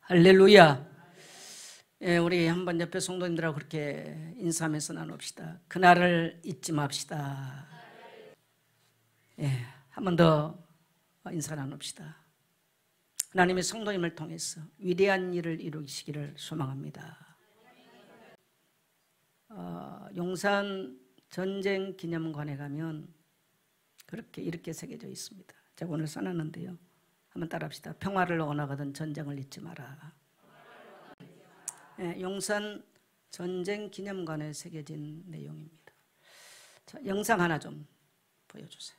할렐루야. 예, 우리 한번 옆에 성도님들하고 그렇게 인사하면서 나눕시다. 그날을 잊지 맙시다. 예, 한 번 더 인사 나눕시다. 하나님의 성도님을 통해서 위대한 일을 이루시기를 소망합니다. 용산 전쟁 기념관에 가면 그렇게 이렇게 새겨져 있습니다. 제가 오늘 써놨는데요. 한번 따라합시다. 평화를 원하거든 전쟁을 잊지 마라. 네, 용산 전쟁 기념관에 새겨진 내용입니다. 자, 영상 하나 좀 보여주세요.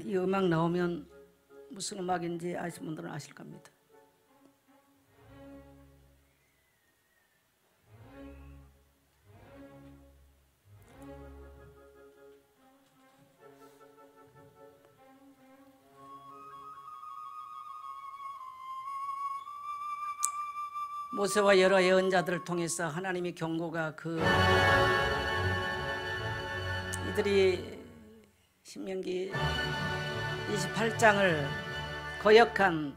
이 음악 나오면 무슨 음악인지 아시는 분들은 아실 겁니다. 모세와 여러 예언자들을 통해서 하나님의 경고가 이들이 신명기 28장을 거역한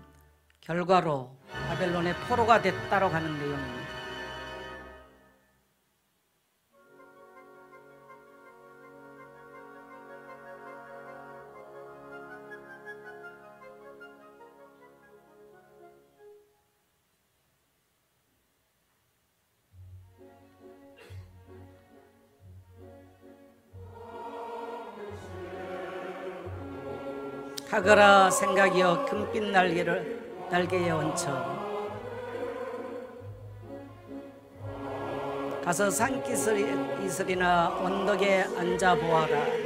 결과로 바벨론의 포로가 됐다고 하는 내용입니다. 가거라 생각이여 금빛 날개에 얹혀 가서 산기슭이슬이나 언덕에 앉아보아라.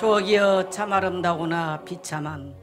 추억이여 참 아름다우나 비참한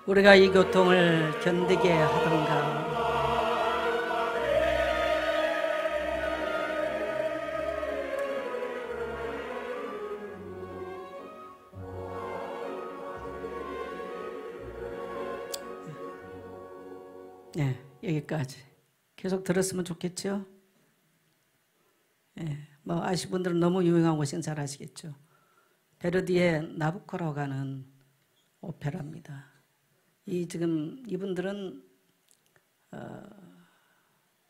우리가 이 고통을 견디게 하던가 네, 여기까지. 계속 들었으면 좋겠죠? 네, 뭐 아시는 분들은 너무 유명한 것인 잘 아시겠죠? 베르디의 나부코라가는 오페라입니다. 지금 이분들은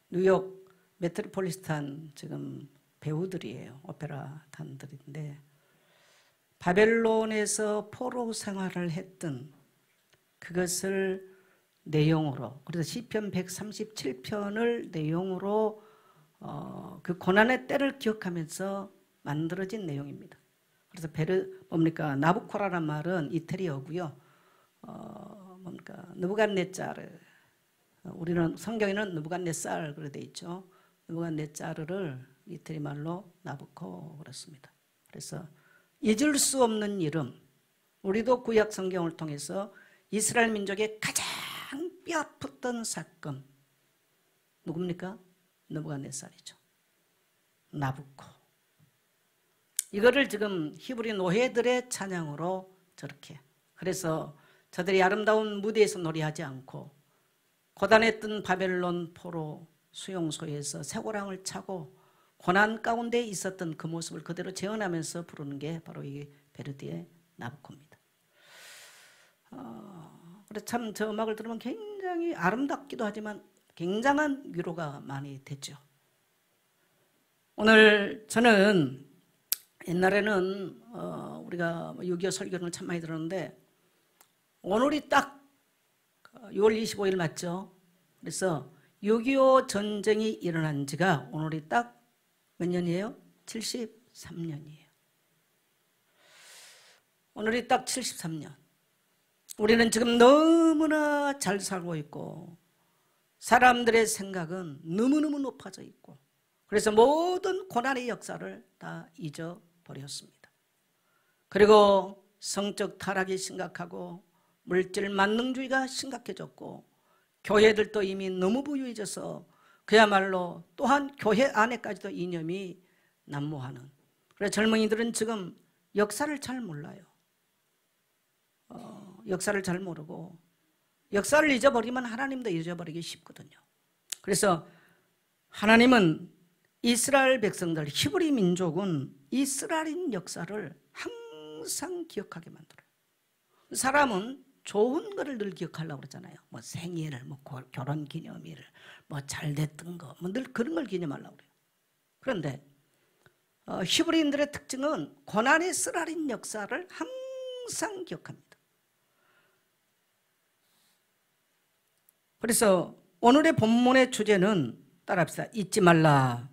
뉴욕 메트로폴리탄 지금 배우들이에요. 오페라 단들인데 바벨론에서 포로 생활을 했던 그것을 내용으로, 그래서 시편 137편을 내용으로 그 고난의 때를 기억하면서 만들어진 내용입니다. 그래서 뭡니까? 나부코라란 말은 이태리어고요. 뭡니까? 느부갓네자르. 우리는 성경에는 느부갓네살 그래 돼 있죠. 느부갓네자르를 이태리 말로 나부코 그렇습니다. 그래서 잊을 수 없는 이름. 우리도 구약 성경을 통해서 이스라엘 민족의 가장 뼈아팠던 사건 누굽니까? 느부갓네살이죠. 나부코. 이거를 지금 히브리 노예들의 찬양으로 저렇게, 그래서 저들이 아름다운 무대에서 노래하지 않고 고단했던 바벨론 포로 수용소에서 쇠고랑을 차고 고난 가운데 있었던 그 모습을 그대로 재현하면서 부르는 게 바로 이 베르디의 나부코입니다. 그래서 참 저 음악을 들으면 굉장히 아름답기도 하지만 굉장한 위로가 많이 됐죠. 오늘 저는 옛날에는 우리가 6.25 설교를 참 많이 들었는데 오늘이 딱 6월 25일 맞죠? 그래서 6.25 전쟁이 일어난 지가 오늘이 딱 몇 년이에요? 73년이에요. 오늘이 딱 73년. 우리는 지금 너무나 잘 살고 있고 사람들의 생각은 너무너무 높아져 있고 그래서 모든 고난의 역사를 다 잊어버렸습니다. 그리고 성적 타락이 심각하고 물질 만능주의가 심각해졌고 교회들도 이미 너무 부유해져서 그야말로 또한 교회 안에까지도 이념이 난무하는, 그래서 젊은이들은 지금 역사를 잘 몰라요. 역사를 잘 모르고 역사를 잊어버리면 하나님도 잊어버리기 쉽거든요. 그래서 하나님은 이스라엘 백성들, 히브리 민족은 이스라엘인 역사를 항상 기억하게 만들어요. 사람은 좋은 거를 늘 기억하려고 그러잖아요. 뭐 생일을, 뭐 결혼 기념일을, 뭐 잘됐던 거, 뭐 늘 그런 걸 기념하려고 그래요. 그런데 히브리인들의 특징은 고난의 쓰라린 역사를 항상 기억합니다. 그래서 오늘의 본문의 주제는 따라합시다. 잊지 말라,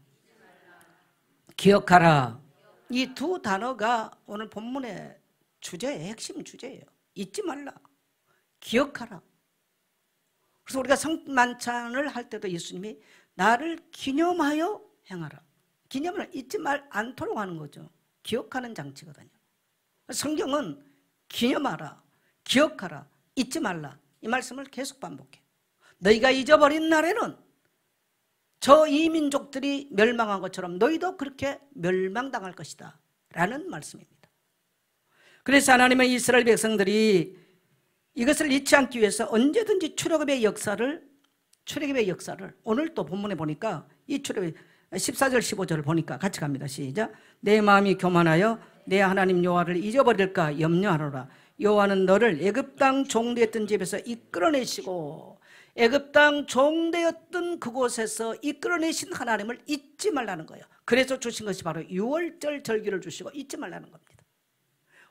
기억하라. 이 두 단어가 오늘 본문의 주제의 핵심 주제예요. 잊지 말라, 기억하라. 그래서 우리가 성만찬을 할 때도 예수님이 나를 기념하여 행하라. 기념을 잊지 않도록 하는 거죠. 기억하는 장치거든요. 성경은 기념하라, 기억하라, 잊지 말라 이 말씀을 계속 반복해. 너희가 잊어버린 날에는 저 이민족들이 멸망한 것처럼 너희도 그렇게 멸망당할 것이다 라는 말씀입니다. 그래서 하나님은 이스라엘 백성들이 이것을 잊지 않기 위해서 언제든지 출애굽의 역사를 오늘 또 본문에 보니까 이 출애굽 14절 15절을 보니까 같이 갑니다. 시작. 내 마음이 교만하여 내 하나님 여호와를 잊어버릴까 염려하노라. 여호와는 너를 애굽 땅 종되었던 집에서 이끌어내시고 애굽 땅 종되었던 그곳에서 이끌어내신 하나님을 잊지 말라는 거예요. 그래서 주신 것이 바로 유월절 절기를 주시고 잊지 말라는 겁니다.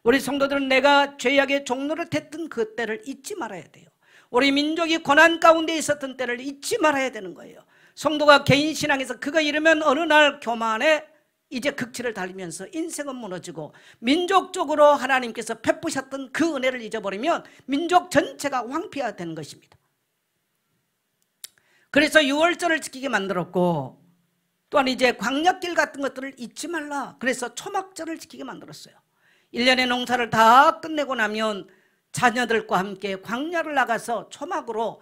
우리 성도들은 내가 죄악의 종로를 탔던 그 때를 잊지 말아야 돼요. 우리 민족이 고난 가운데 있었던 때를 잊지 말아야 되는 거예요. 성도가 개인 신앙에서 그거 이르면 어느 날 교만에 이제 극치를 달리면서 인생은 무너지고 민족적으로 하나님께서 베푸셨던 그 은혜를 잊어버리면 민족 전체가 황폐화되는 것입니다. 그래서 유월절을 지키게 만들었고 또한 이제 광야길 같은 것들을 잊지 말라. 그래서 초막절을 지키게 만들었어요. 1년의 농사를 다 끝내고 나면 자녀들과 함께 광야를 나가서 초막으로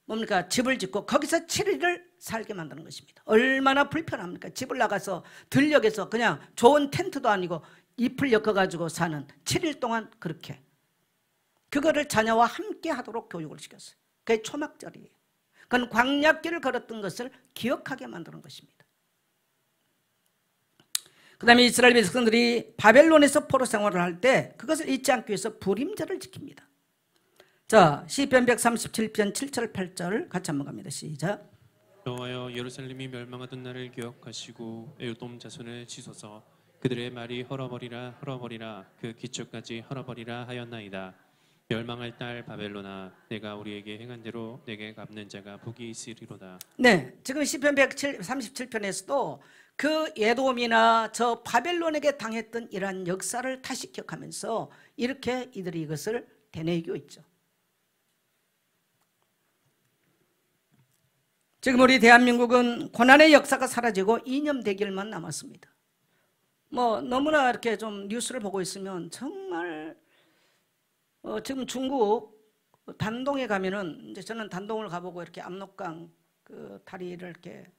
뭡니까? 집을 짓고 거기서 7일을 살게 만드는 것입니다. 얼마나 불편합니까? 집을 나가서 들녘에서 그냥 좋은 텐트도 아니고 잎을 엮어가지고 사는 7일 동안 그렇게 그거를 자녀와 함께 하도록 교육을 시켰어요. 그게 초막절이에요. 그건 광야길을 걸었던 것을 기억하게 만드는 것입니다. 그 다음에 이스라엘 백성들이 바벨론에서 포로 생활을 할 때 그것을 잊지 않기 위해서 불임절을 지킵니다. 자, 시편 137편 7절 8절 같이 한번 갑니다. 시작. 여호와여, 예루살렘이 멸망하던 날을 기억하시고 에돔 자손을 치소서. 그들의 말이 헐어버리라 헐어버리라 그 기초까지 헐어버리라 하였나이다. 멸망할 딸 바벨론아, 내가 우리에게 행한 대로 내게 갚는 자가 복이 있으리로다. 네, 지금 시편 137편에서도 그 에돔이나 저 바벨론에게 당했던 이러한 역사를 다시 기억하면서 이렇게 이들이 이것을 되뇌이고 있죠. 지금 우리 대한민국은 고난의 역사가 사라지고 이념대결만 남았습니다. 뭐 너무나 이렇게 좀 뉴스를 보고 있으면 정말 지금 중국 단동에 가면은 이제 저는 단동을 가보고 이렇게 압록강 그 다리를 이렇게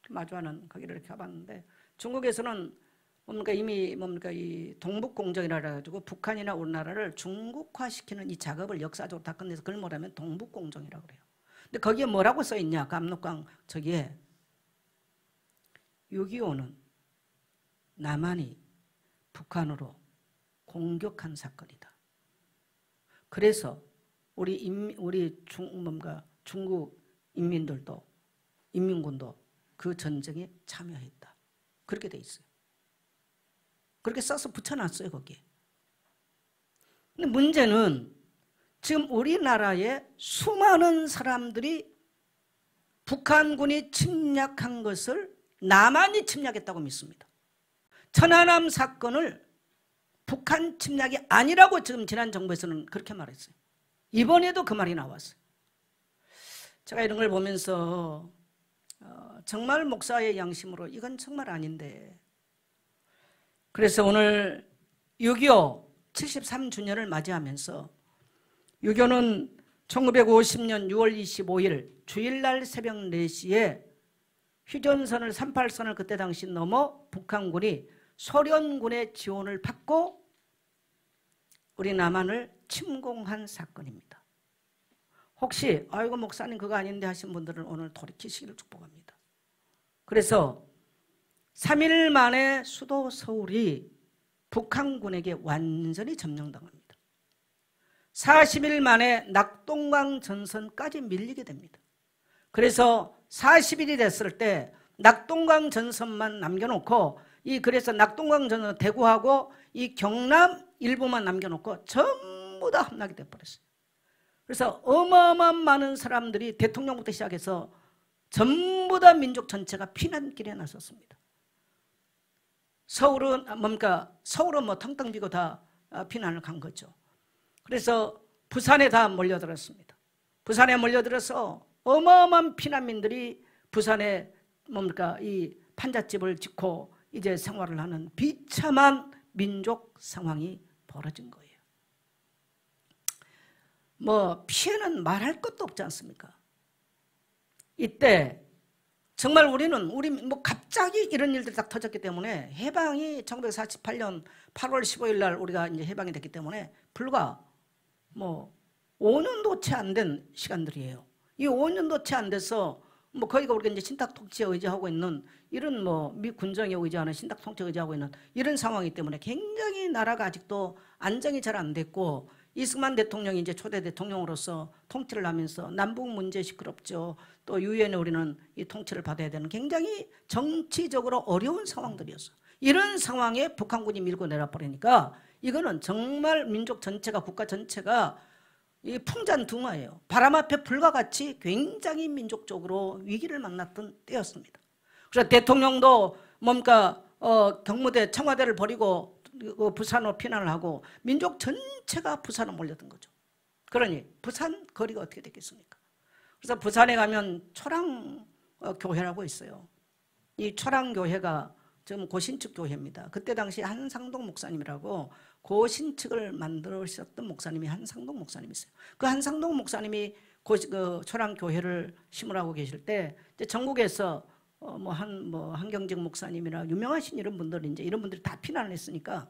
마주하는 거기를 이렇게 가봤는데, 중국에서는 뭡니까 이미 뭡니까 이 동북공정이라 해가지고 북한이나 우리나라를 중국화시키는 이 작업을 역사적으로 다 끝내서 그걸 뭐라면 동북공정이라고 그래요. 근데 거기에 뭐라고 써 있냐? 그 압록강 저기에 6.25는 남한이 북한으로 공격한 사건이다. 그래서 중국 인민들도 인민군도 그 전쟁에 참여했다. 그렇게 돼 있어요. 그렇게 써서 붙여놨어요 거기에. 근데 문제는 지금 우리나라에 수많은 사람들이 북한군이 침략한 것을 남한이 침략했다고 믿습니다. 천안함 사건을 북한 침략이 아니라고 지금 지난 정부에서는 그렇게 말했어요. 이번에도 그 말이 나왔어요. 제가 이런 걸 보면서 정말 목사의 양심으로 이건 정말 아닌데, 그래서 오늘 6.25 73주년을 맞이하면서 6.25는 1950년 6월 25일 주일날 새벽 4시에 휴전선을 38선을 그때 당시 넘어 북한군이 소련군의 지원을 받고 우리 남한을 침공한 사건입니다. 혹시 아이고 목사님 그거 아닌데 하신 분들은 오늘 돌이키시기를 축복합니다. 그래서 3일 만에 수도 서울이 북한군에게 완전히 점령당합니다. 40일 만에 낙동강 전선까지 밀리게 됩니다. 그래서 40일이 됐을 때 낙동강 전선만 남겨놓고 그래서 낙동강 전선 대구하고 이 경남 일부만 남겨놓고 전부 다 함락이 돼버렸어요. 그래서 어마어마한 많은 사람들이 대통령부터 시작해서 전부 다 민족 전체가 피난길에 나섰습니다. 서울은 뭐 텅텅 비고 다 피난을 간 거죠. 그래서 부산에 다 몰려들었습니다. 부산에 몰려들어서 어마어마한 피난민들이 부산에 이 판잣집을 짓고 이제 생활을 하는 비참한 민족 상황이 벌어진 거예요. 뭐 피해는 말할 것도 없지 않습니까? 이때 정말 우리 갑자기 이런 일들이 딱 터졌기 때문에 해방이 1948년 8월 15일 날 우리가 이제 해방이 됐기 때문에 불과 5년도 채 안 된 시간들이에요. 이 5년도 채 안 돼서 거기가 우리가 이제 신탁 통치에 의지하고 있는 이런 미 군정에 의지하는 신탁 통치에 의지하고 있는 이런 상황이기 때문에 굉장히 나라가 아직도 안정이 잘 안 됐고, 이승만 대통령이 이제 초대 대통령으로서 통치를 하면서 남북 문제 시끄럽죠. 또 유엔에 우리는 이 통치를 받아야 되는 굉장히 정치적으로 어려운 상황들이었어요. 이런 상황에 북한군이 밀고 내려버리니까 이거는 정말 민족 전체가 국가 전체가 이 풍잔등화예요. 바람 앞에 불과 같이 굉장히 민족적으로 위기를 만났던 때였습니다. 그래서 대통령도 경무대 청와대를 버리고 부산으로 피난을 하고 민족 전체가 부산으로 몰려든 거죠. 그러니 부산 거리가 어떻게 됐겠습니까? 그래서 부산에 가면 초랑교회라고 있어요. 이 초랑교회가 지금 고신측 교회입니다. 그때 당시 한상동 목사님이라고 고신측을 만들으셨던 목사님이 한상동 목사님이 있어요. 그 한상동 목사님이 초랑교회를 심으라고 계실 때 이제 전국에서 한경직 목사님이나 유명하신 이런 분들이 이제 이런 분들이 다 피난을 했으니까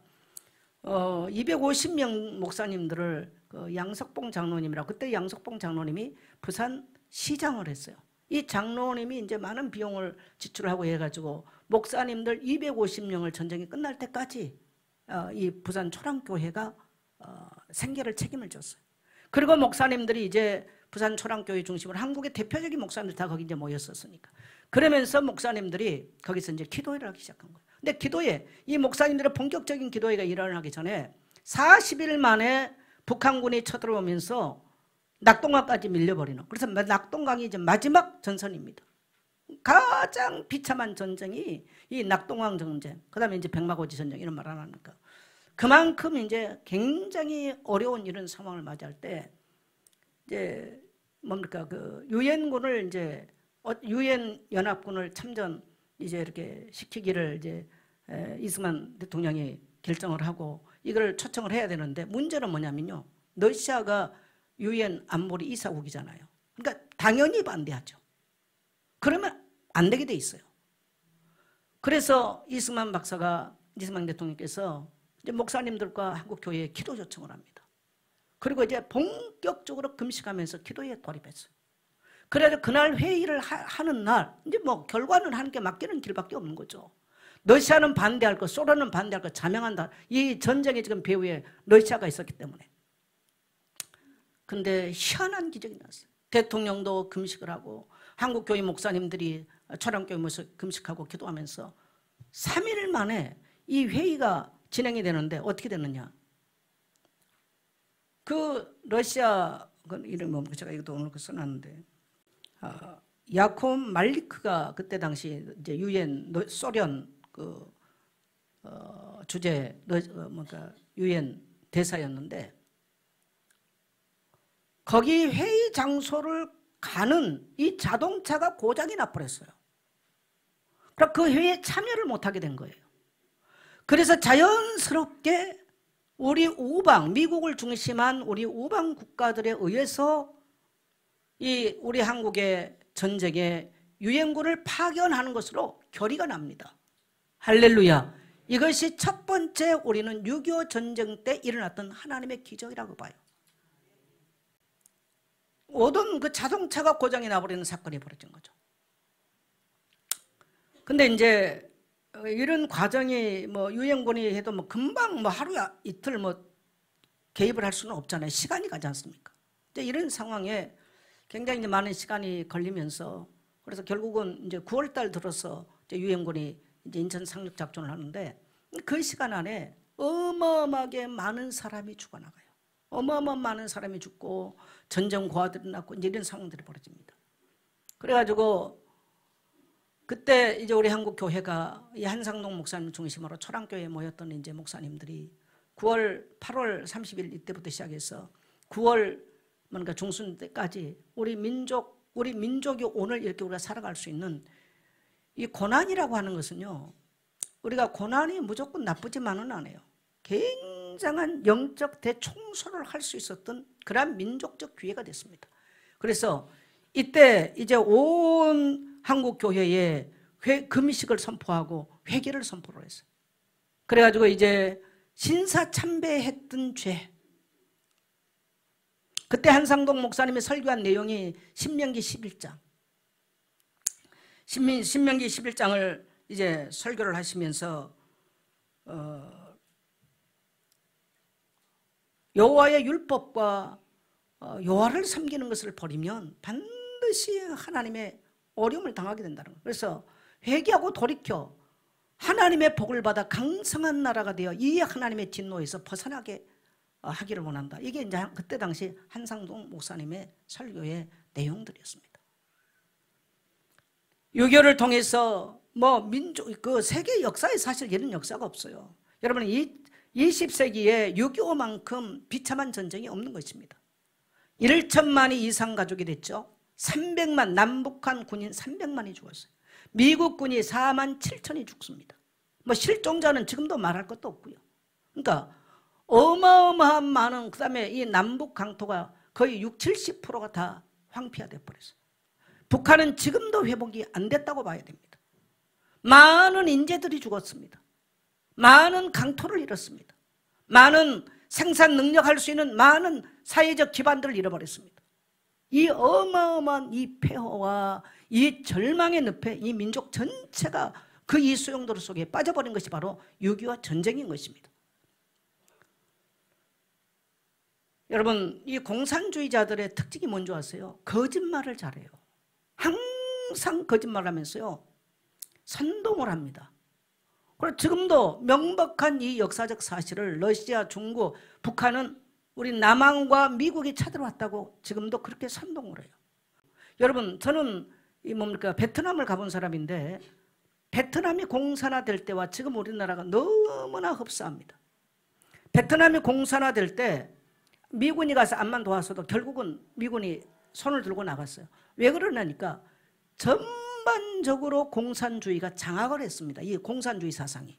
250명 목사님들을 양석봉 장로님이라고, 그때 양석봉 장로님이 부산 시장을 했어요. 이 장로님이 이제 많은 비용을 지출하고 해가지고 목사님들 250명을 전쟁이 끝날 때까지 이 부산 초랑교회가 생계를 책임을 졌어요. 그리고 목사님들이 이제 부산 초랑교회 중심으로 한국의 대표적인 목사님들 다 거기 이제 모였었으니까. 그러면서 목사님들이 거기서 이제 기도회를 하기 시작한 거예요. 근데 기도회, 이 목사님들의 본격적인 기도회가 일어나기 전에 40일 만에 북한군이 쳐들어오면서 낙동강까지 밀려버리는. 그래서 낙동강이 이제 마지막 전선입니다. 가장 비참한 전쟁이 이 낙동강 전쟁, 그 다음에 이제 백마고지 전쟁 이런 말 안 합니까? 그만큼 이제 굉장히 어려운 이런 상황을 맞이할 때 이제 뭡니까 그 유엔군을 이제 유엔 연합군을 참전 이제 이렇게 시키기를 이제 이스만 대통령이 결정을 하고 이걸 초청을 해야 되는데 문제는 뭐냐면요. 러시아가 유엔 안보리 이사국이잖아요. 그러니까 당연히 반대하죠. 그러면 안 되게 돼 있어요. 그래서 이스만 대통령께서 이제 목사님들과 한국 교회에 기도 요청을 합니다. 그리고 이제 본격적으로 금식하면서 기도에 돌입했어요. 그래서 그날 회의를 하는 날 이제 뭐 결과는 하는 게 맡기는 길밖에 없는 거죠. 러시아는 반대할 거, 소련은 반대할 거, 자명한다. 이 전쟁의 지금 배후에 러시아가 있었기 때문에. 근데 희한한 기적이 났어요. 대통령도 금식을 하고 한국 교회 목사님들이 초랑교회 모여서 금식하고 기도하면서 3일 만에 이 회의가 진행이 되는데 어떻게 됐느냐? 그 러시아 그 이름이 뭡니까? 제가 이것도 오늘 써놨는데 야콥 말리크가 그때 당시 이제 유엔 소련 그 주재 뭔가 유엔 대사였는데 거기 회의 장소를 가는 이 자동차가 고장이 나버렸어요. 그럼 그 회의에 참여를 못하게 된 거예요. 그래서 자연스럽게 우리 우방, 미국을 중심한 우리 우방 국가들에 의해서 이 우리 한국의 전쟁에 유엔군을 파견하는 것으로 결의가 납니다. 할렐루야. 이것이 첫 번째 우리는 6.25 전쟁 때 일어났던 하나님의 기적이라고 봐요. 모든 그 자동차가 고장이 나버리는 사건이 벌어진 거죠. 근데 이제 이런 과정이 뭐 유엔군이 해도 뭐 금방 뭐 하루 이틀 뭐 개입을 할 수는 없잖아요. 시간이 가지 않습니까? 이제 이런 상황에 굉장히 이제 많은 시간이 걸리면서 그래서 결국은 이제 9월달 들어서 이제 유엔군이 이제 인천 상륙 작전을 하는데 그 시간 안에 어마어마하게 많은 사람이 죽어나가요. 어마어마한 많은 사람이 죽고 전쟁 고아들이 났고 이제 이런 상황들이 벌어집니다. 그래가지고 그때 이제 우리 한국 교회가 이 한상동 목사님 중심으로 초랑교회에 모였던 이제 목사님들이 8월 30일 이때부터 시작해서 9월 뭔가 중순 때까지 우리 민족이 오늘 이렇게 우리가 살아갈 수 있는 이 고난이라고 하는 것은요, 우리가 고난이 무조건 나쁘지만은 않아요. 굉장한 영적 대청소를 할 수 있었던 그러한 민족적 기회가 됐습니다. 그래서 이때 이제 온 한국 교회에 금식을 선포하고 회개를 선포를 했어요. 그래가지고 이제 신사참배했던 죄. 그때 한상동 목사님이 설교한 내용이 신명기 11장. 신명기 11장을 이제 설교를 하시면서 여호와의 율법과 여호와를 섬기는 것을 버리면 반드시 하나님의 어려움을 당하게 된다는 거예요. 그래서 회개하고 돌이켜 하나님의 복을 받아 강성한 나라가 되어 이 하나님의 진노에서 벗어나게 하기를 원한다. 이게 이제 그때 당시 한상동 목사님의 설교의 내용들이었습니다. 유교를 통해서 뭐 민족 그 세계 역사에 사실 이런 역사가 없어요. 여러분 20세기에 6.25만큼 비참한 전쟁이 없는 것입니다. 1천만이 이상 가족이 됐죠. 300만 남북한 군인 300만이 죽었어요. 미국 군이 4만 7천이 죽습니다. 뭐 실종자는 지금도 말할 것도 없고요. 그러니까 어마어마한 많은 그다음에 이 남북 강토가 거의 60~70%가 다 황폐화돼 버렸어요. 북한은 지금도 회복이 안 됐다고 봐야 됩니다. 많은 인재들이 죽었습니다. 많은 강토를 잃었습니다. 많은 생산 능력할 수 있는 많은 사회적 기반들을 잃어버렸습니다. 이 어마어마한 이 폐허와 이 절망의 늪에 이 민족 전체가 그 이수용도로 속에 빠져버린 것이 바로 6.25 전쟁인 것입니다. 여러분, 이 공산주의자들의 특징이 뭔지 아세요? 거짓말을 잘해요. 항상 거짓말하면서요 선동을 합니다. 그리고 지금도 명백한 이 역사적 사실을 러시아, 중국, 북한은 우리 남한과 미국이 쳐들어왔다고 지금도 그렇게 선동을 해요. 여러분, 저는 베트남을 가본 사람인데 베트남이 공산화될 때와 지금 우리나라가 너무나 흡사합니다. 베트남이 공산화될 때 미군이 가서 암만 도와서도 결국은 미군이 손을 들고 나갔어요. 왜 그러냐니까 전반적으로 공산주의가 장악을 했습니다. 이 공산주의 사상이.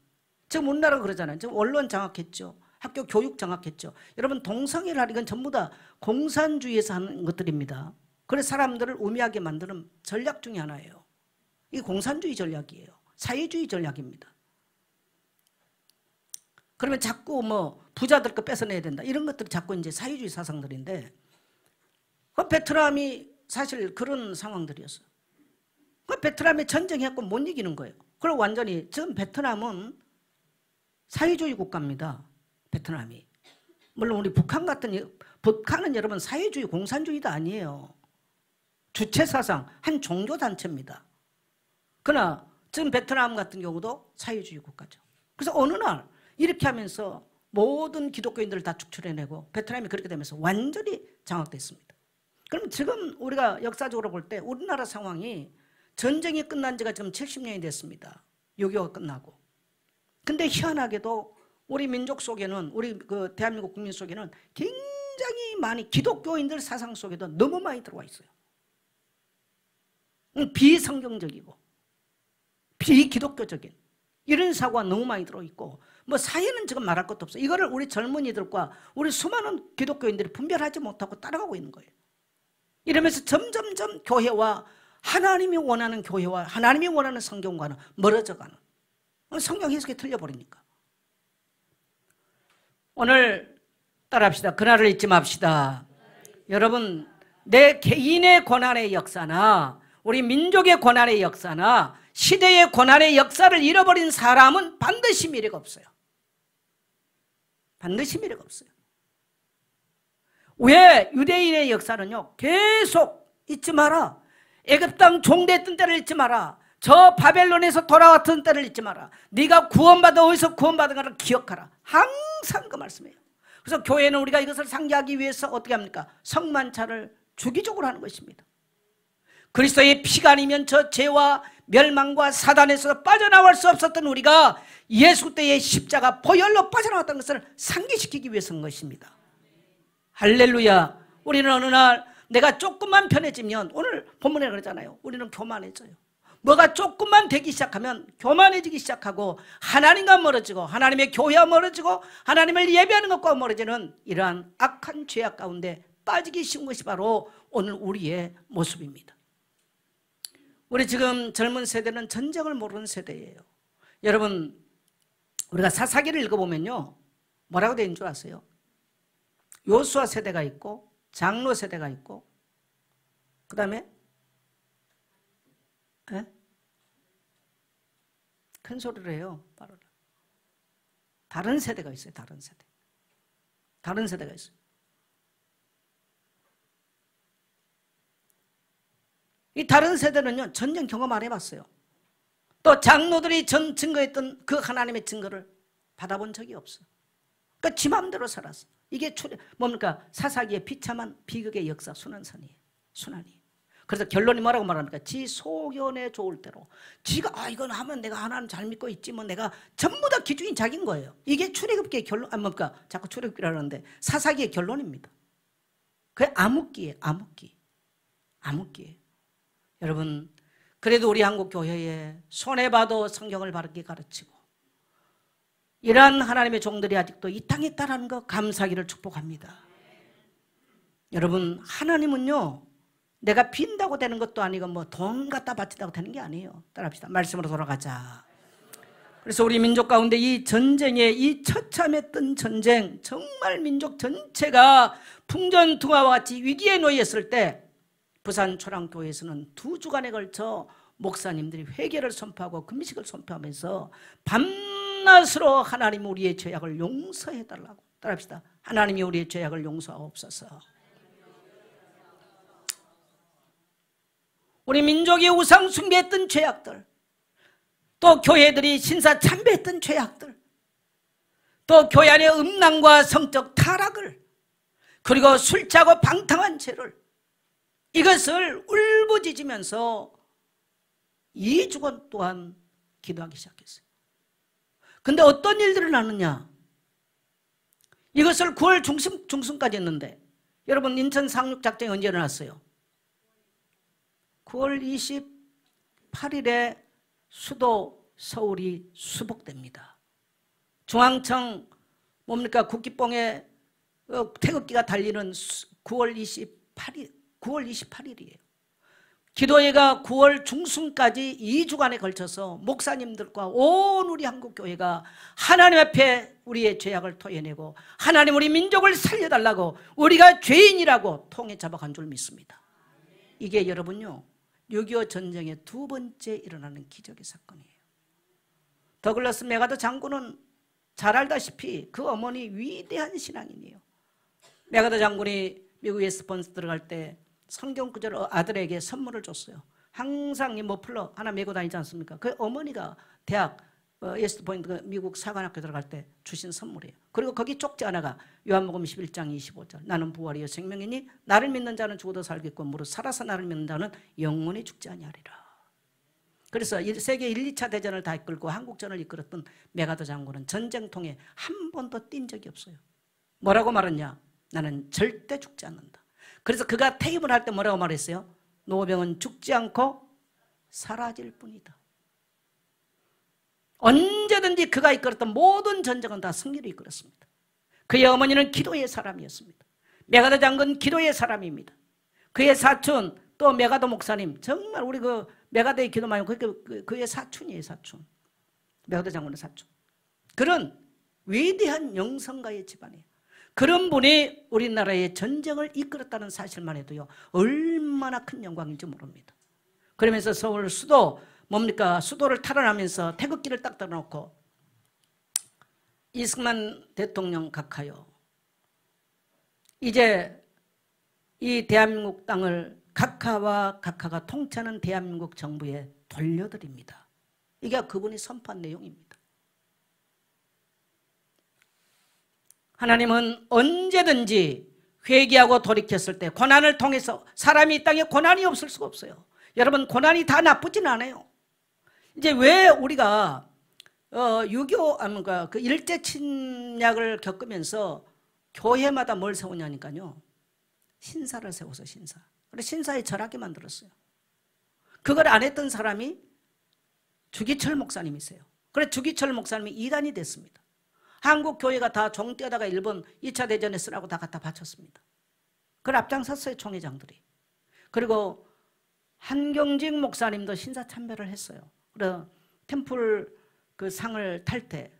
지금 우리나라가 그러잖아요. 지금 언론 장악했죠. 학교 교육 장악했죠. 여러분, 동성애를 이건 전부 다 공산주의에서 하는 것들입니다. 그래서 사람들을 우매하게 만드는 전략 중에 하나예요. 이 공산주의 전략이에요. 사회주의 전략입니다. 그러면 자꾸 부자들 거 뺏어내야 된다. 이런 것들이 자꾸 이제 사회주의 사상들인데, 그 베트남이 사실 그런 상황들이었어요. 그 베트남이 전쟁했고 못 이기는 거예요. 그리고 완전히 지금 베트남은 사회주의 국가입니다. 베트남이. 물론 우리 북한은 여러분 사회주의 공산주의도 아니에요. 주체사상 한 종교단체입니다. 그러나 지금 베트남 같은 경우도 사회주의 국가죠. 그래서 어느 날 이렇게 하면서 모든 기독교인들을 다 축출해내고 베트남이 그렇게 되면서 완전히 장악됐습니다. 그럼 지금 우리가 역사적으로 볼 때 우리나라 상황이 전쟁이 끝난 지가 지금 70년이 됐습니다. 6.25가 끝나고. 근데 희한하게도 우리 민족 속에는, 우리 그 대한민국 국민 속에는 굉장히 많이 기독교인들 사상 속에도 너무 많이 들어와 있어요. 비성경적이고 비기독교적인 이런 사고가 너무 많이 들어있고, 사회는 지금 말할 것도 없어요. 이거를 우리 젊은이들과 우리 수많은 기독교인들이 분별하지 못하고 따라가고 있는 거예요. 이러면서 점점점 교회와 하나님이 원하는 교회와 하나님이 원하는 성경과는 멀어져가는, 성경 해석이 틀려버리니까. 오늘 따라합시다. 그날을 잊지 맙시다. 여러분, 내 개인의 고난의 역사나 우리 민족의 고난의 역사나 시대의 고난의 역사를 잃어버린 사람은 반드시 미래가 없어요. 반드시 미래가 없어요. 왜? 유대인의 역사는요 계속 잊지 마라. 애굽 땅 종됐던 때를 잊지 마라. 저 바벨론에서 돌아왔던 때를 잊지 마라. 네가 구원받아 어디서 구원받은가를 기억하라. 항상 그 말씀이에요. 그래서 교회는 우리가 이것을 상기하기 위해서 어떻게 합니까? 성만찬을 주기적으로 하는 것입니다. 그리스도의 피가 아니면 저 죄와 멸망과 사단에서 빠져나올 수 없었던 우리가 예수 때의 십자가 보혈로 빠져나왔다는 것을 상기시키기 위해서인 것입니다. 할렐루야. 우리는 어느 날 내가 조금만 편해지면, 오늘 본문에 그러잖아요. 우리는 교만해져요. 뭐가 조금만 되기 시작하면 교만해지기 시작하고 하나님과 멀어지고 하나님의 교회와 멀어지고 하나님을 예배하는 것과 멀어지는 이러한 악한 죄악 가운데 빠지기 쉬운 것이 바로 오늘 우리의 모습입니다. 우리 지금 젊은 세대는 전쟁을 모르는 세대예요. 여러분, 우리가 사사기를 읽어보면요 뭐라고 되어 있는 줄 아세요? 요수아 세대가 있고 장로 세대가 있고 그 다음에 큰 소리를 해요. 바로 다른 세대가 있어요. 다른 세대가 있어요. 이 다른 세대는요 전쟁 경험 안 해봤어요. 또 장로들이 증거했던 그 하나님의 증거를 받아본 적이 없어요. 그러니까 지 마음대로 살았어. 이게 뭡니까? 사사기의 비참한 비극의 역사 순환선이에요. 순환이. 그래서 결론이 뭐라고 말합니까? 지 소견에 좋을 대로 지가 이건 하면 내가 하나님 잘 믿고 있지 내가 전부 다 기준이 자기인 거예요. 이게 출애굽기의 결론, 뭡니까? 자꾸 출애굽기라 하는데 사사기의 결론입니다. 그게 암흑기예요. 암흑기예요. 여러분, 그래도 우리 한국 교회에 손해봐도 성경을 바르게 가르치고 이러한 하나님의 종들이 아직도 이 땅에 있다는 거 감사하기를 축복합니다. 여러분, 하나님은요 내가 빈다고 되는 것도 아니고 돈 갖다 바친다고 되는 게 아니에요. 따라합시다. 말씀으로 돌아가자. 그래서 우리 민족 가운데 이 전쟁에, 이 처참했던 전쟁, 정말 민족 전체가 풍전등화와 같이 위기에 놓였을 때 부산 초랑교회에서는 2주간에 걸쳐 목사님들이 회개를 선포하고 금식을 선포하면서 밤낮으로 하나님 우리의 죄악을 용서해달라고. 따라합시다. 하나님이 우리의 죄악을 용서하옵소서. 우리 민족이 우상 숭배했던 죄악들, 또 교회들이 신사 참배했던 죄악들, 또 교회 안의 음란과 성적 타락을, 그리고 술 취하고 방탕한 죄를, 이것을 울부짖으면서 2주간 또한 기도하기 시작했어요. 근데 어떤 일들이 나느냐? 이것을 9월 중순까지 했는데, 여러분 인천 상륙작전이 언제 일어났어요? 9월 28일에 수도 서울이 수복됩니다. 중앙청 뭡니까? 국기봉에 태극기가 달리는 9월 28일이에요. 기도회가 9월 중순까지 2주간에 걸쳐서 목사님들과 온 우리 한국교회가 하나님 앞에 우리의 죄악을 토해내고 하나님 우리 민족을 살려달라고, 우리가 죄인이라고 통에 잡아간 줄 믿습니다. 이게 여러분요, 6.25 전쟁의 2번째 일어나는 기적의 사건이에요. 더글라스 메가더 장군은 잘 알다시피 그 어머니 위대한 신앙인이에요. 메가더 장군이 미국 웨스트포인트 들어갈 때 성경 구절 아들에게 선물을 줬어요. 항상 이 머플러 하나 메고 다니지 않습니까? 그 어머니가 대학 웨스트포인트 미국 사관학교 들어갈 때 주신 선물이에요. 그리고 거기 쪽지 하나가 요한복음 11장 25절, 나는 부활이요 생명이니 나를 믿는 자는 죽어도 살겠고 무릇 살아서 나를 믿는 자는 영원히 죽지 아니하리라. 그래서 세계 1, 2차 대전을 다 이끌고 한국전을 이끌었던 메가더 장군은 전쟁통에 한 번도 뛴 적이 없어요. 뭐라고 말했냐? 나는 절대 죽지 않는다. 그래서 그가 퇴임을 할 때 뭐라고 말했어요? 노병은 죽지 않고 사라질 뿐이다. 언제든지 그가 이끌었던 모든 전쟁은 다 승리를 이끌었습니다. 그의 어머니는 기도의 사람이었습니다. 메가더 장군 기도의 사람입니다. 그의 사촌 또 메가더 목사님, 정말 우리 그 메가더의 기도 많이 그의 사촌이에요. 사촌. 메가더 장군의 사촌. 그런 위대한 영성가의 집안이에요. 그런 분이 우리나라의 전쟁을 이끌었다는 사실만 해도요, 얼마나 큰 영광인지 모릅니다. 그러면서 서울 수도 뭡니까? 수도를 탈환하면서 태극기를 딱 떨어놓고 이승만 대통령 각하요, 이제 이 대한민국 땅을 각하와 각하가 통치하는 대한민국 정부에 돌려드립니다. 이게 그분이 선포한 내용입니다. 하나님은 언제든지 회개하고 돌이켰을 때 고난을 통해서, 사람이 이 땅에 고난이 없을 수가 없어요. 여러분, 고난이 다 나쁘진 않아요. 이제 왜 우리가 6.25 그 일제 침략을 겪으면서 교회마다 뭘 세우냐니까요, 신사를 세워서 신사. 그래서 신사에 절하게 만들었어요. 그걸 안 했던 사람이 주기철 목사님이세요. 그래서 주기철 목사님이 이단이 됐습니다. 한국 교회가 다 종 떼다가 일본 2차 대전에 쓰라고 다 갖다 바쳤습니다. 그걸 앞장섰어요, 총회장들이. 그리고 한경직 목사님도 신사 참배를 했어요. 그래서 템플 그 상을 탈 때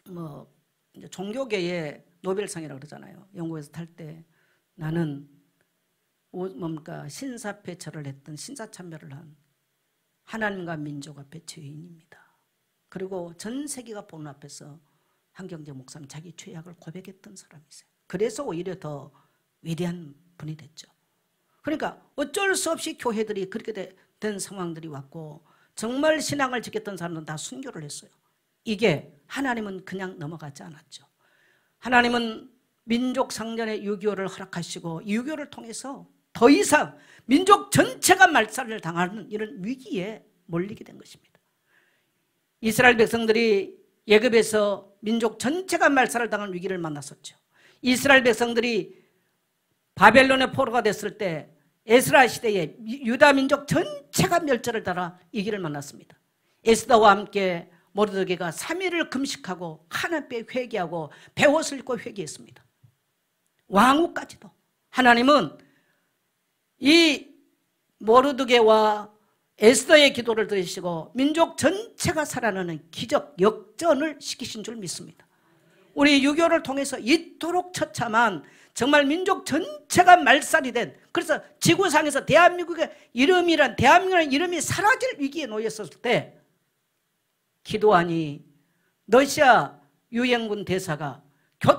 뭐 이제 종교계의 노벨상이라고 그러잖아요. 영국에서 탈 때 나는 뭡니까? 신사폐처를 했던, 신사 참배를 한 하나님과 민족 앞에 죄인입니다. 그리고 전 세계가 보는 앞에서 한경재 목사는 자기 죄악을 고백했던 사람이세요. 그래서 오히려 더 위대한 분이 됐죠. 그러니까 어쩔 수 없이 교회들이 그렇게 된 상황들이 왔고, 정말 신앙을 지켰던 사람들은 다 순교를 했어요. 이게 하나님은 그냥 넘어가지 않았죠. 하나님은 민족 상전의 6.25를 허락하시고 6.25를 통해서 더 이상 민족 전체가 말살을 당하는 이런 위기에 몰리게 된 것입니다. 이스라엘 백성들이 예굽에서 민족 전체가 말살을 당하는 위기를 만났었죠. 이스라엘 백성들이 바벨론의 포로가 됐을 때 에스라 시대에 유다 민족 전체가 멸절을 따라 이 길을 만났습니다. 에스더와 함께 모르드게가 3일을 금식하고 하나님께 회개하고 베옷을 입고 회개했습니다. 왕후까지도. 하나님은 이 모르드게와 에스더의 기도를 들으시고 민족 전체가 살아나는 기적 역전을 시키신 줄 믿습니다. 우리 유교를 통해서 이토록 처참한 정말 민족 전체가 말살이 된, 그래서 지구상에서 대한민국이라는 이름이 사라질 위기에 놓였을 때 기도하니 러시아 유엔군 대사가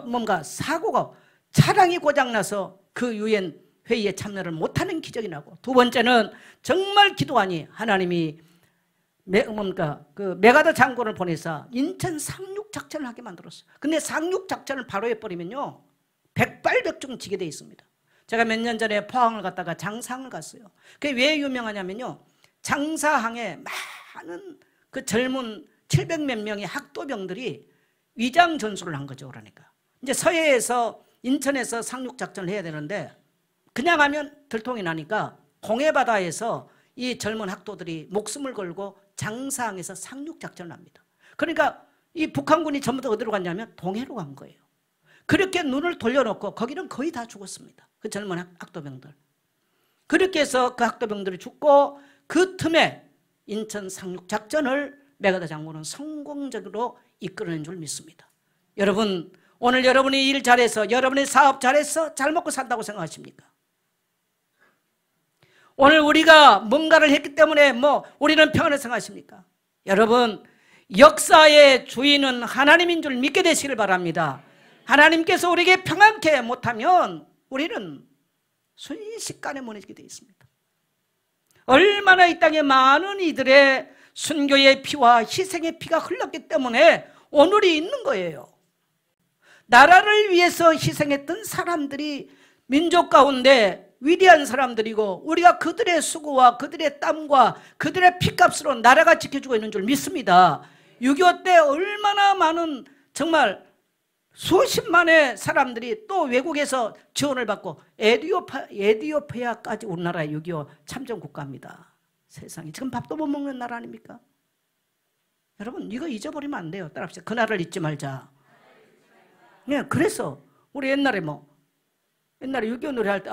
뭔가 사고가 차량이 고장나서 그 유엔 회의에 참여를 못하는 기적이 나고, 두 번째는 정말 기도하니 하나님이 그 메가더 장군을 보내서 인천 상륙 작전을 하게 만들었어요. 근데 상륙 작전을 바로 해버리면요 백발백중 지게 돼 있습니다. 제가 몇 년 전에 포항을 갔다가 장사항을 갔어요. 그게 왜 유명하냐면요, 장사항에 많은 그 젊은 700몇 명의 학도병들이 위장 전술을 한 거죠. 그러니까 이제 서해에서 인천에서 상륙 작전을 해야 되는데 그냥 하면 들통이 나니까 공해바다에서 이 젊은 학도들이 목숨을 걸고 장사항에서 상륙 작전을 합니다. 그러니까 이 북한군이 전부 다 어디로 갔냐면 동해로 간 거예요. 그렇게 눈을 돌려놓고 거기는 거의 다 죽었습니다. 그 젊은 학도병들. 그렇게 해서 그 학도병들이 죽고 그 틈에 인천 상륙 작전을 메가더 장군은 성공적으로 이끌어낸 줄 믿습니다. 여러분, 오늘 여러분이 일 잘해서, 여러분이 사업 잘해서 잘 먹고 산다고 생각하십니까? 오늘 우리가 뭔가를 했기 때문에 우리는 평안을 생각하십니까? 여러분, 역사의 주인은 하나님인 줄 믿게 되시길 바랍니다. 하나님께서 우리에게 평안케 못하면 우리는 순식간에 무너지게 되어 있습니다. 얼마나 이 땅에 많은 이들의 순교의 피와 희생의 피가 흘렀기 때문에 오늘이 있는 거예요. 나라를 위해서 희생했던 사람들이 민족 가운데 위대한 사람들이고, 우리가 그들의 수고와 그들의 땀과 그들의 피값으로 나라가 지켜주고 있는 줄 믿습니다. 6.25 때 얼마나 많은, 정말 수십만의 사람들이 또 외국에서 지원을 받고, 에티오피아까지 우리나라의 6.25 참전 국가입니다. 세상에 지금 밥도 못 먹는 나라 아닙니까? 여러분, 이거 잊어버리면 안 돼요. 따라합시다. 그날을 잊지 말자. 네, 그래서 우리 옛날에 옛날에 6.25 노래 할 때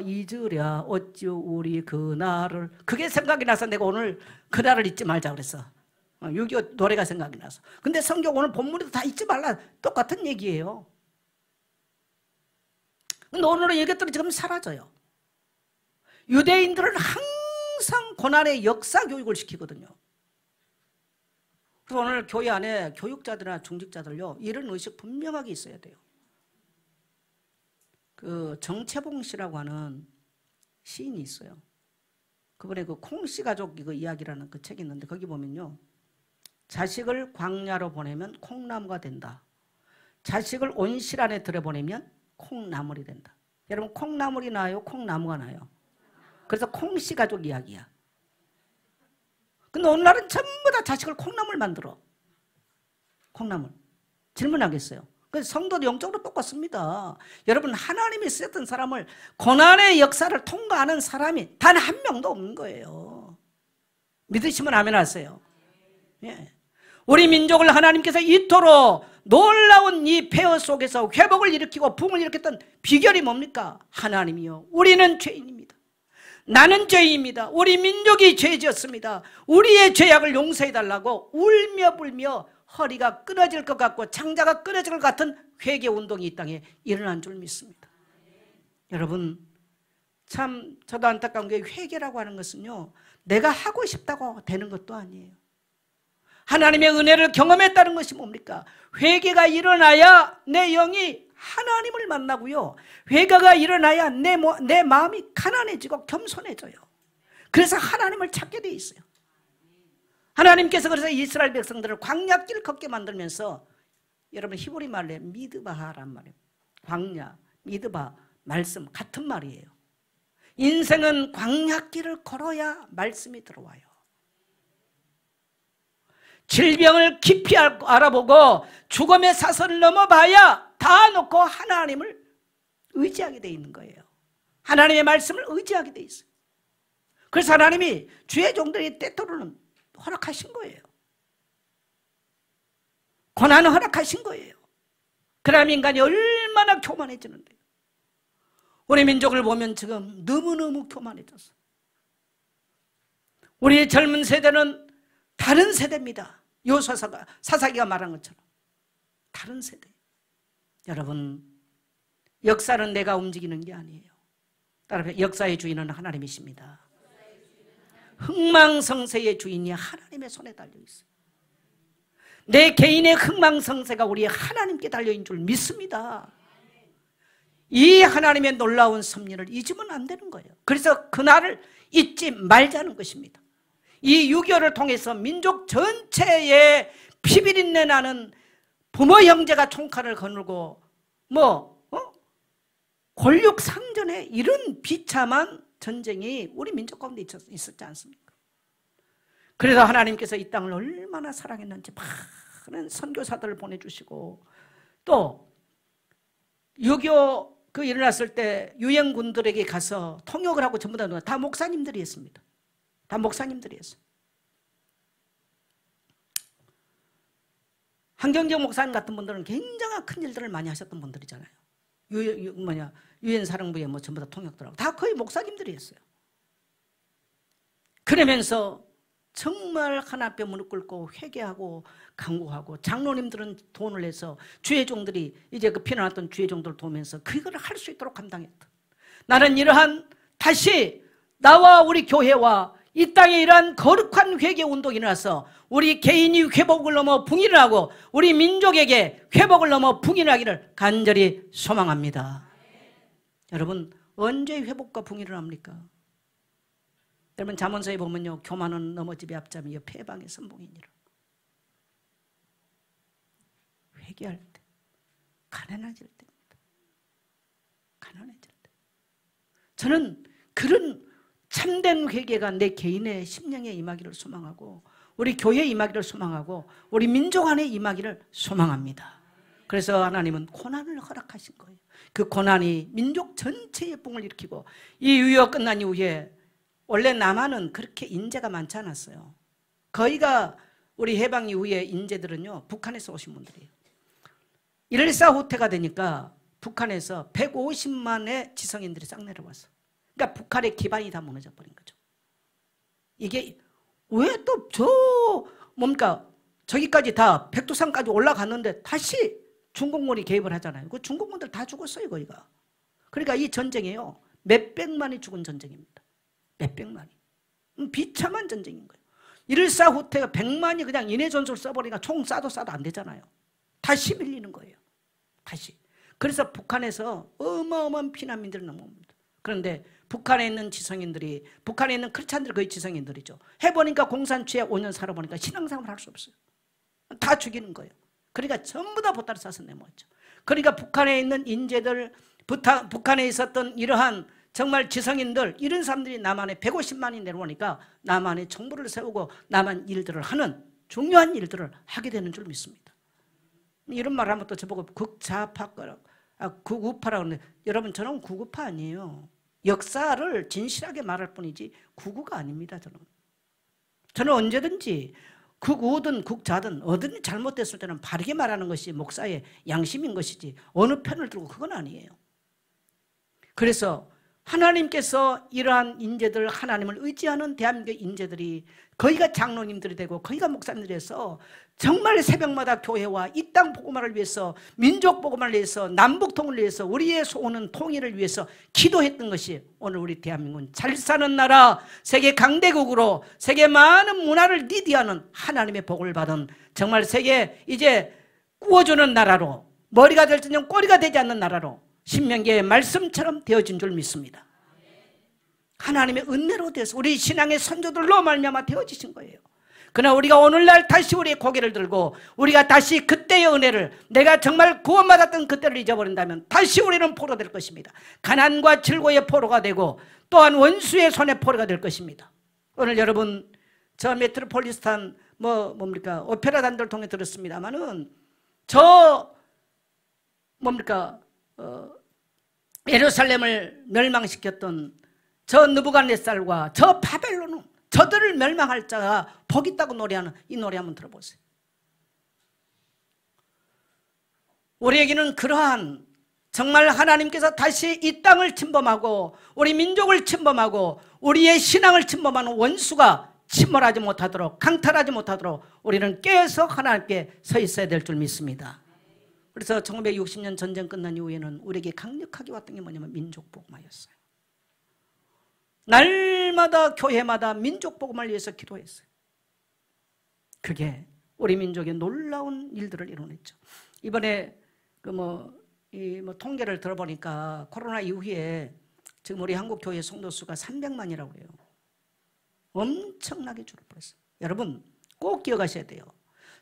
잊으랴 어찌 우리 그날을, 그게 생각이 나서 내가 오늘 그날을 잊지 말자 그랬어. 6.25 노래가 생각이 나서. 근데 성경 오늘 본문에도 다 잊지 말라, 똑같은 얘기예요. 근데 오늘은 얘기들이 지금 사라져요. 유대인들은 항상 고난의 역사 교육을 시키거든요. 그래서 오늘 교회 안에 교육자들이나 중직자들요, 이런 의식 분명하게 있어야 돼요. 그 정채봉 씨라고 하는 시인이 있어요. 그분의 그 콩씨 가족 이거 이야기라는 그 책이 있는데, 거기 보면요, 자식을 광야로 보내면 콩나무가 된다. 자식을 온실 안에 들여보내면 콩나물이 된다. 여러분, 콩나물이 나요, 콩나무가 나요? 그래서 콩씨 가족 이야기야. 근데 오늘날은 전부 다 자식을 콩나물 만들어. 콩나물. 질문하겠어요. 그래서 성도도 영적으로 똑같습니다. 여러분, 하나님이 쓰셨던 사람을, 고난의 역사를 통과하는 사람이 단 한 명도 없는 거예요. 믿으시면 아멘 하세요. 예. 우리 민족을 하나님께서 이토록 놀라운 이 폐허 속에서 회복을 일으키고 붕을 일으켰던 비결이 뭡니까? 하나님이요, 우리는 죄인입니다. 나는 죄인입니다. 우리 민족이 죄지었습니다. 우리의 죄악을 용서해달라고 울며 불며 허리가 끊어질 것 같고 창자가 끊어질 것 같은 회개 운동이 이 땅에 일어난 줄 믿습니다. 여러분, 참 저도 안타까운 게, 회개라고 하는 것은요, 내가 하고 싶다고 되는 것도 아니에요. 하나님의 은혜를 경험했다는 것이 뭡니까? 회개가 일어나야 내 영이 하나님을 만나고요, 회개가 일어나야 내 마음이 가난해지고 겸손해져요. 그래서 하나님을 찾게 돼 있어요. 하나님께서 그래서 이스라엘 백성들을 광야길 걷게 만들면서, 여러분 히브리 말로 미드바하란 말이에요. 광야, 미드바, 말씀 같은 말이에요. 인생은 광야길을 걸어야 말씀이 들어와요. 질병을 깊이 알아보고 죽음의 사선을 넘어봐야 다 놓고 하나님을 의지하게 돼 있는 거예요. 하나님의 말씀을 의지하게 돼 있어요. 그래서 하나님이 주의 종들이 때때로는 허락하신 거예요. 고난을 허락하신 거예요. 그럼 인간이 얼마나 교만해지는데요. 우리 민족을 보면 지금 너무너무 교만해졌어. 우리 젊은 세대는 다른 세대입니다. 사사기가 말한 것처럼 다른 세대. 여러분, 역사는 내가 움직이는 게 아니에요. 따라서 역사의 주인은 하나님이십니다. 흥망성쇠의 주인이 하나님의 손에 달려 있어요. 내 개인의 흥망성쇠가 우리 하나님께 달려있는 줄 믿습니다. 이 하나님의 놀라운 섭리를 잊으면 안 되는 거예요. 그래서 그날을 잊지 말자는 것입니다. 이 6.25를 통해서 민족 전체에 피비린내 나는 부모 형제가 총칼을 거느고 권력상전에 이런 비참한 전쟁이 우리 민족 가운데 있었지 않습니까? 그래서 하나님께서 이 땅을 얼마나 사랑했는지 많은 선교사들을 보내주시고, 또 6.25 그 일어났을 때 유엔군들에게 가서 통역을 하고 전부 다 목사님들이 했습니다. 다 목사님들이 했어요. 한경정 목사님 같은 분들은 굉장한 큰 일들을 많이 하셨던 분들이잖아요. 유엔 사령부에 전부 다 통역들하고 다 거의 목사님들이 했어요. 그러면서 정말 하나 앞에 무릎 꿇고 회개하고 간구하고, 장로님들은 돈을 내서 주의종들이 이제 그 피어났던 주의종들을 도우면서 그걸 할 수 있도록 감당했다. 나는 이러한 다시 나와 우리 교회와 이 땅에 이러한 거룩한 회개 운동이 일어나서 우리 개인이 회복을 넘어 붕이를 하고 우리 민족에게 회복을 넘어 붕이를 하기를 간절히 소망합니다. 여러분, 언제 회복과 붕이를 합니까? 여러분, 잠언서에 보면요, 교만은 넘어 집의 앞잡이요 패방의 선봉이니라. 회개할 때, 가난해질 때입니다. 가난해질 때. 저는 그런 참된 회개가 내 개인의 심령에 임하기를 소망하고, 우리 교회에 임하기를 소망하고, 우리 민족 안에 임하기를 소망합니다. 그래서 하나님은 고난을 허락하신 거예요. 그 고난이 민족 전체의 붕을 일으키고, 이 유효 끝난 이후에 원래 남한은 그렇게 인재가 많지 않았어요. 거의가 우리 해방 이후에 인재들은요, 북한에서 오신 분들이에요. 1.14 후퇴가 되니까 북한에서 150만의 지성인들이 싹 내려왔어. 그러니까 북한의 기반이 다 무너져 버린 거죠. 이게 왜 또 저기까지 다 백두산까지 올라갔는데 다시 중공군이 개입을 하잖아요. 그 중공군들 다 죽었어요, 거기가. 그러니까 이 전쟁이에요, 몇백만이 죽은 전쟁입니다. 몇백만이. 비참한 전쟁인 거예요. 1.14 후퇴가 100만이 그냥 인해 전술을 써버리니까 총 쏴도 안 되잖아요. 다시 밀리는 거예요. 다시. 그래서 북한에서 어마어마한 피난민들이 넘어옵니다. 그런데 북한에 있는 지성인들이, 북한에 있는 크리스찬들이 거의 지성인들이죠. 해보니까 공산주의에 5년 살아보니까 신앙생활을 할 수 없어요. 다 죽이는 거예요. 그러니까 전부 다 보따리 싸서 내모았죠. 그러니까 북한에 있는 인재들, 북한에 있었던 이러한 정말 지성인들, 이런 사람들이 남한에 150만이 내려오니까 남한에 정부를 세우고 남한 일들을 하는, 중요한 일들을 하게 되는 줄 믿습니다. 이런 말 하면 또 저보고 극좌파라고, 극우파라고 하는데, 여러분, 저는 극우파 아니에요. 역사를 진실하게 말할 뿐이지 극우가 아닙니다. 저는 언제든지 극우든 극좌든 어딘지 잘못됐을 때는 바르게 말하는 것이 목사의 양심인 것이지 어느 편을 들고 그건 아니에요. 그래서 하나님께서 이러한 인재들, 하나님을 의지하는 대한민국 인재들이 거기가 장로님들이 되고 거기가 목사님들이 해서 정말 새벽마다 교회와 이 땅 복음화를 위해서, 민족 복음화를 위해서, 남북통을 위해서, 우리의 소원은 통일을 위해서 기도했던 것이 오늘 우리 대한민국은 잘 사는 나라, 세계 강대국으로 세계 많은 문화를 리드하는 하나님의 복을 받은, 정말 세계 이제 구워주는 나라로, 머리가 될지는 꼬리가 되지 않는 나라로 신명기의 말씀처럼 되어진 줄 믿습니다. 하나님의 은혜로 돼서 우리 신앙의 선조들로 말미암아 되어지신 거예요. 그러나 우리가 오늘날 다시 우리의 고개를 들고 우리가 다시 그때의 은혜를, 내가 정말 구원받았던 그때를 잊어버린다면 다시 우리는 포로 될 것입니다. 가난과 질고의 포로가 되고 또한 원수의 손의 포로가 될 것입니다. 오늘 여러분, 저 메트로폴리탄 오페라 단들을 통해 들었습니다마는 예루살렘을 멸망시켰던 저 느부갓네살과 저 바벨론은, 저들을 멸망할 자가 복 있다고 노래하는 이 노래 한번 들어보세요. 우리에게는 그러한 정말 하나님께서 다시 이 땅을 침범하고 우리 민족을 침범하고 우리의 신앙을 침범하는 원수가 침몰하지 못하도록, 강탈하지 못하도록 우리는 깨어서 하나님께 서 있어야 될 줄 믿습니다. 그래서 1960년 전쟁 끝난 이후에는 우리에게 강력하게 왔던 게 뭐냐면 민족복음화였어요. 날마다 교회마다 민족복음을 위해서 기도했어요. 그게 우리 민족의 놀라운 일들을 이뤄냈죠. 이번에 통계를 들어보니까 코로나 이후에 지금 우리 한국 교회 성도 수가 300만이라고 그래요. 엄청나게 줄어버렸어요. 여러분 꼭 기억하셔야 돼요.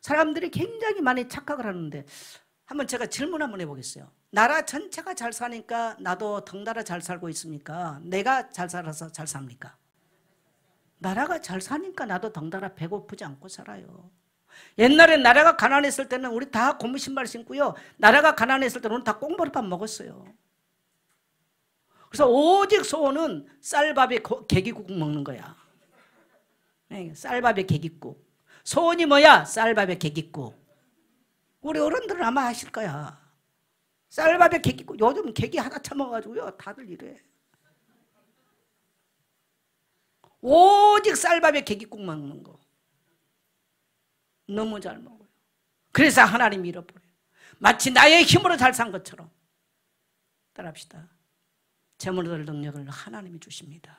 사람들이 굉장히 많이 착각을 하는데 한번 제가 질문 한번 해보겠어요. 나라 전체가 잘 사니까 나도 덩달아 잘 살고 있습니까? 내가 잘 살아서 잘 삽니까? 나라가 잘 사니까 나도 덩달아 배고프지 않고 살아요. 옛날에 나라가 가난했을 때는 우리 다 고무 신발 신고요. 나라가 가난했을 때는 우리 다 꽁보리밥 먹었어요. 그래서 오직 소원은 쌀밥에 계기국 먹는 거야. 쌀밥에 계기국. 소원이 뭐야? 쌀밥에 계기국. 우리 어른들은 아마 아실 거야. 쌀밥에 계기국. 요즘 계기 하나 처먹어가지고요 다들 이래. 오직 쌀밥에 계기국 먹는 거. 너무 잘 먹어요. 그래서 하나님이 잃어버려요. 마치 나의 힘으로 잘 산 것처럼. 따라합시다. 재물 얻을 능력을 하나님이 주십니다.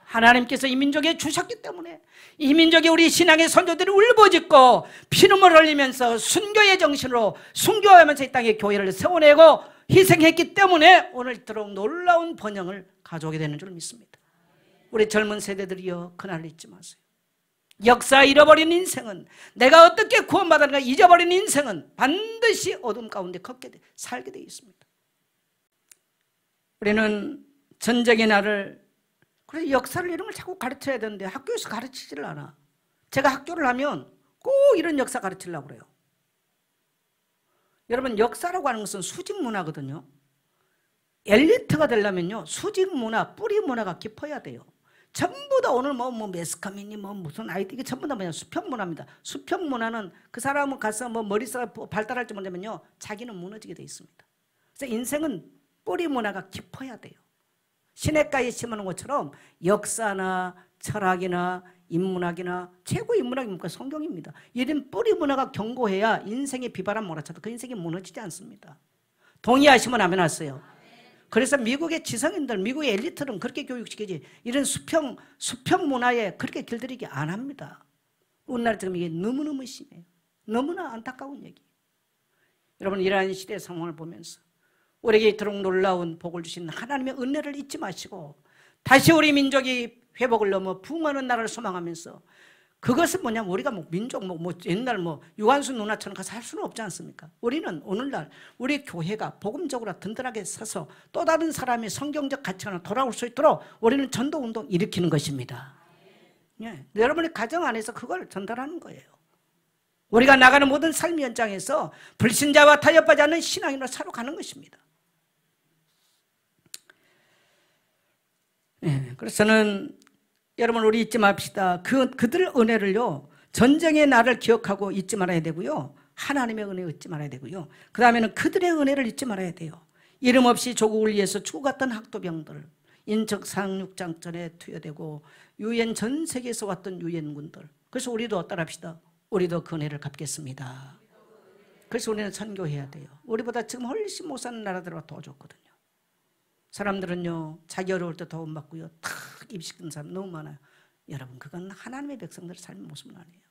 하나님께서 이 민족에 주셨기 때문에 이 민족이 우리 신앙의 선조들이 울부짖고 피눈물 흘리면서 순교의 정신으로 순교하면서 이 땅에 교회를 세워내고 희생했기 때문에 오늘처럼 놀라운 번영을 가져오게 되는 줄 믿습니다. 우리 젊은 세대들이여 그날을 잊지 마세요. 역사 잃어버린 인생은, 내가 어떻게 구원받았는가 잊어버린 인생은 반드시 어둠 가운데 살게 되어 있습니다. 우리는 전쟁의 날을, 그래서 역사를 이런 걸 자꾸 가르쳐야 되는데 학교에서 가르치지를 않아. 제가 학교를 하면 꼭 이런 역사 가르치려고 그래요. 여러분 역사라고 하는 것은 수직 문화거든요. 엘리트가 되려면요 수직 문화, 뿌리 문화가 깊어야 돼요. 전부 다 오늘 매스컴이니 무슨 아이디, 이게 전부 다 뭐냐 수평 문화입니다. 수평 문화는 그 사람은 가서 머리가 발달할지 모르면요 자기는 무너지게 돼 있습니다. 그래서 인생은 뿌리 문화가 깊어야 돼요. 시냇가에 심어놓은 것처럼 역사나 철학이나 인문학이나 최고 인문학이 뭡니까? 성경입니다. 이런 뿌리 문화가 견고해야 인생의 비바람 몰아쳐도 그 인생이 무너지지 않습니다. 동의하시면 아멘 하세요. 그래서 미국의 지성인들, 미국의 엘리트는 그렇게 교육시키지 이런 수평 문화에 그렇게 길들이기 안 합니다. 우리나라 지금 이게 너무너무 심해요. 너무나 안타까운 얘기. 여러분 이러한 시대의 상황을 보면서 우리에게 이토록 놀라운 복을 주신 하나님의 은혜를 잊지 마시고 다시 우리 민족이 회복을 넘어 부흥하는 나라를 소망하면서 그것은 뭐냐면 우리가 민족 옛날 유한순 누나처럼 가서 할 수는 없지 않습니까? 우리는 오늘날 우리 교회가 복음적으로 든든하게 서서 또 다른 사람의 성경적 가치관으로 돌아올 수 있도록 우리는 전도운동 일으키는 것입니다. 예, 여러분의 가정 안에서 그걸 전달하는 거예요. 우리가 나가는 모든 삶의 현장에서 불신자와 타협하지 않는 신앙인으로 살아가는 것입니다. 예, 그래서 저는 여러분 우리 잊지 맙시다. 그들 은혜를요 전쟁의 날을 기억하고 잊지 말아야 되고요. 하나님의 은혜 잊지 말아야 되고요. 그 다음에는 그들의 은혜를 잊지 말아야 돼요. 이름 없이 조국을 위해서 죽어갔던 학도병들, 인적 상륙작전에 투여되고 유엔 전 세계에서 왔던 유엔군들. 그래서 우리도 따라합시다. 우리도 그 은혜를 갚겠습니다. 그래서 우리는 선교해야 돼요. 우리보다 지금 훨씬 못 사는 나라들보다 더 좋거든요. 사람들은요 자기 어려울 때 도움 받고요 탁 입시키는 사람 너무 많아요. 여러분 그건 하나님의 백성들의 삶의 모습은 아니에요.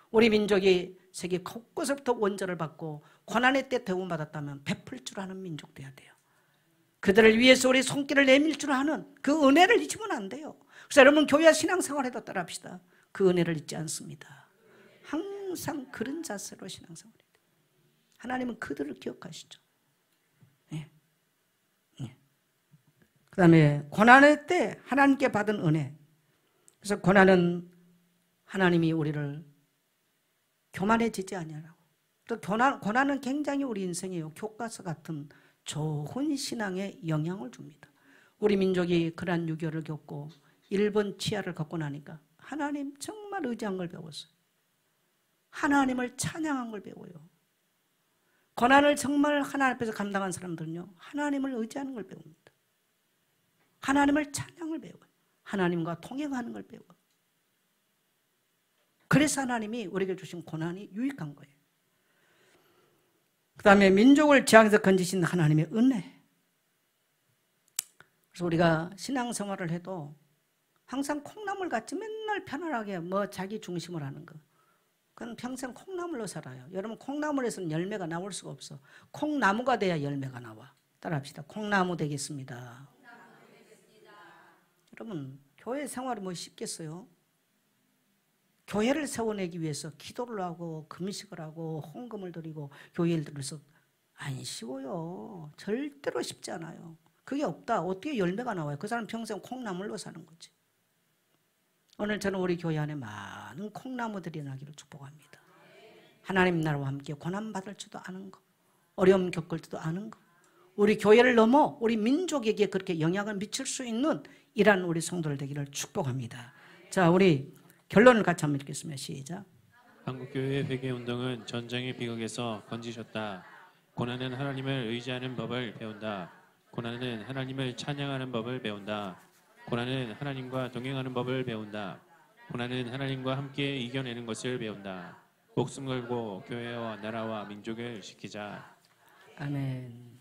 우리 민족이 세계 곳곳에부터 원조를 받고 고난의 때 도움 받았다면 베풀 줄 아는 민족 돼야 돼요. 그들을 위해서 우리 손길을 내밀 줄 아는 그 은혜를 잊으면 안 돼요. 그래서 여러분 교회와 신앙생활에도 따라합시다. 그 은혜를 잊지 않습니다. 항상 그런 자세로 신앙생활해야 돼요. 하나님은 그들을 기억하시죠. 네. 그 다음에 고난의 때 하나님께 받은 은혜. 그래서 고난은 하나님이 우리를 교만해지지 아니하라고. 또 고난은 굉장히 우리 인생의 교과서 같은 좋은 신앙에 영향을 줍니다. 우리 민족이 그러한 유교를 겪고 일본 치하를 겪고 나니까 하나님 정말 의지한 걸 배웠어요. 하나님을 찬양한 걸 배워요. 고난을 정말 하나님 앞에서 감당한 사람들은요 하나님을 의지하는 걸 배웁니다. 하나님을 찬양을 배워요. 하나님과 통행하는 걸 배워요. 그래서 하나님이 우리에게 주신 고난이 유익한 거예요. 그 다음에 민족을 재앙에서 건지신 하나님의 은혜. 그래서 우리가 신앙생활을 해도 항상 콩나물 같이 맨날 편안하게 뭐 자기 중심을 하는 거. 그건 평생 콩나물로 살아요. 여러분 콩나물에서는 열매가 나올 수가 없어. 콩나무가 돼야 열매가 나와. 따라합시다. 콩나무 되겠습니다. 여러분 교회 생활이 뭐 쉽겠어요? 교회를 세워내기 위해서 기도를 하고 금식을 하고 헌금을 드리고 교회를 들어서 안 쉬워요. 절대로 쉽지 않아요. 그게 없다. 어떻게 열매가 나와요? 그 사람 평생 콩나물로 사는 거지. 오늘 저는 우리 교회 안에 많은 콩나무들이 나기를 축복합니다. 하나님 나라와 함께 고난받을 줄도 아는 거, 어려움 겪을 줄도 아는 거, 우리 교회를 넘어 우리 민족에게 그렇게 영향을 미칠 수 있는 이러한 우리 성도들 되기를 축복합니다. 자, 우리 결론을 같이 한번 읽겠습니다. 시작. 한국교회 회개운동은 전쟁의 비극에서 건지셨다. 고난은 하나님을 의지하는 법을 배운다. 고난은 하나님을 찬양하는 법을 배운다. 고난은 하나님과 동행하는 법을 배운다. 고난은 하나님과 함께 이겨내는 것을 배운다. 목숨 걸고 교회와 나라와 민족을 지키자. 아멘.